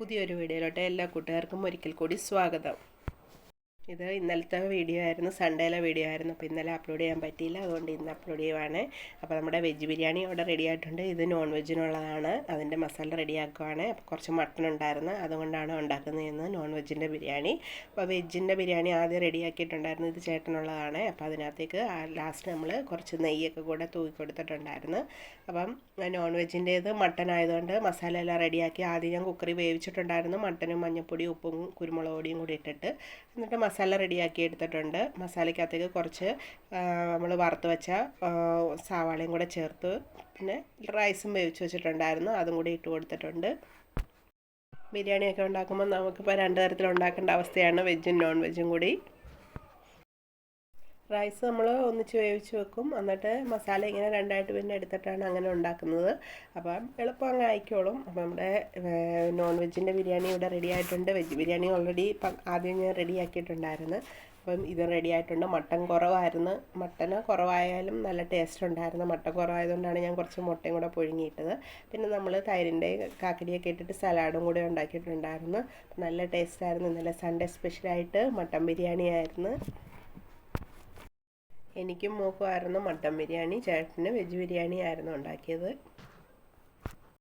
പുതിയൊരു വീഡിയോയിലോട്ട് എല്ലാ കൂട്ടുകാർക്കും ഒരിക്കൽ കൂടി സ്വാഗതം. ഇത് ഇന്നലത്തെ വീഡിയോ ആയിരുന്നു, സൺഡേയിലെ വീഡിയോ ആയിരുന്നു. അപ്പോൾ ഇന്നലെ അപ്ലോഡ് ചെയ്യാൻ പറ്റിയില്ല, അതുകൊണ്ട് ഇന്ന് അപ്ലോഡ് ചെയ്യുവാണ്. അപ്പോൾ നമ്മുടെ വെജ് ബിരിയാണി അവിടെ റെഡി ആയിട്ടുണ്ട്. ഇത് നോൺ വെജിനുള്ളതാണ്. അതിൻ്റെ മസാല റെഡിയാക്കുവാണ്. അപ്പോൾ കുറച്ച് മട്ടൺ ഉണ്ടായിരുന്നു, അതുകൊണ്ടാണ് ഉണ്ടാക്കുന്നതെന്ന് നോൺ വെജിൻ്റെ ബിരിയാണി. അപ്പോൾ വെജിൻ്റെ ബിരിയാണി ആദ്യം റെഡിയാക്കിയിട്ടുണ്ടായിരുന്നു. ഇത് ചേട്ടനുള്ളതാണ്. അപ്പോൾ അതിനകത്തേക്ക് ലാസ്റ്റ് നമ്മൾ കുറച്ച് നെയ്യൊക്കെ കൂടെ തൂക്കി കൊടുത്തിട്ടുണ്ടായിരുന്നു. അപ്പം നോൺ വെജിൻ്റേത് മട്ടൺ ആയതുകൊണ്ട് മസാല എല്ലാം റെഡിയാക്കി ആദ്യം ഞാൻ കുക്കറി വേവിച്ചിട്ടുണ്ടായിരുന്നു. മട്ടനും മഞ്ഞൾപ്പൊടിയും ഉപ്പും കുരുമുളക് പൊടിയും കൂടി ഇട്ടിട്ട് എന്നിട്ട് മസാല റെഡിയാക്കി എടുത്തിട്ടുണ്ട്. മസാലയ്ക്കകത്തേക്ക് കുറച്ച് നമ്മൾ വറുത്ത് വെച്ച സവാളയും കൂടെ ചേർത്ത് പിന്നെ റൈസും വേവിച്ച് വെച്ചിട്ടുണ്ടായിരുന്നു, അതും കൂടി ഇട്ട് കൊടുത്തിട്ടുണ്ട്. ബിരിയാണിയൊക്കെ ഉണ്ടാക്കുമ്പോൾ നമുക്കിപ്പോൾ രണ്ട് തരത്തിൽ ഉണ്ടാക്കേണ്ട അവസ്ഥയാണ്, വെജും നോൺ വെജും കൂടി. റൈസ് നമ്മൾ ഒന്നിച്ച് വേവിച്ച് വെക്കും, എന്നിട്ട് മസാല ഇങ്ങനെ രണ്ടായിട്ട് പിന്നെ എടുത്തിട്ടാണ് അങ്ങനെ ഉണ്ടാക്കുന്നത്. അപ്പം എളുപ്പം അങ്ങ് ആയിക്കോളും. അപ്പം നമ്മുടെ നോൺ വെജിൻ്റെ ബിരിയാണി ഇവിടെ റെഡി ആയിട്ടുണ്ട്. വെജ് ബിരിയാണി ഓൾറെഡി ആദ്യം ഞാൻ റെഡിയാക്കിയിട്ടുണ്ടായിരുന്നു. അപ്പം ഇത് റെഡി ആയിട്ടുണ്ട്. മട്ടൻ കുറവായിരുന്നു. മട്ടന് കുറവായാലും നല്ല ടേസ്റ്റ് ഉണ്ടായിരുന്നു. മട്ടൻ കുറവായതുകൊണ്ടാണ് ഞാൻ കുറച്ച് മുട്ടയും കൂടെ പുഴുങ്ങിയിട്ടത്. പിന്നെ നമ്മൾ തൈരിൻ്റെ കാക്കടിയൊക്കെ ഇട്ടിട്ട് സലാഡും കൂടെ ഉണ്ടാക്കിയിട്ടുണ്ടായിരുന്നു. നല്ല ടേസ്റ്റായിരുന്നു. ഇന്നലെ സൺഡേ സ്പെഷ്യലായിട്ട് മട്ടൻ ബിരിയാണി ആയിരുന്നു. എനിക്കും മോക്കുമായിരുന്നു മട്ടൻ ബിരിയാണി, ചേട്ടന് വെജ് ബിരിയാണി ആയിരുന്നു ഉണ്ടാക്കിയത്.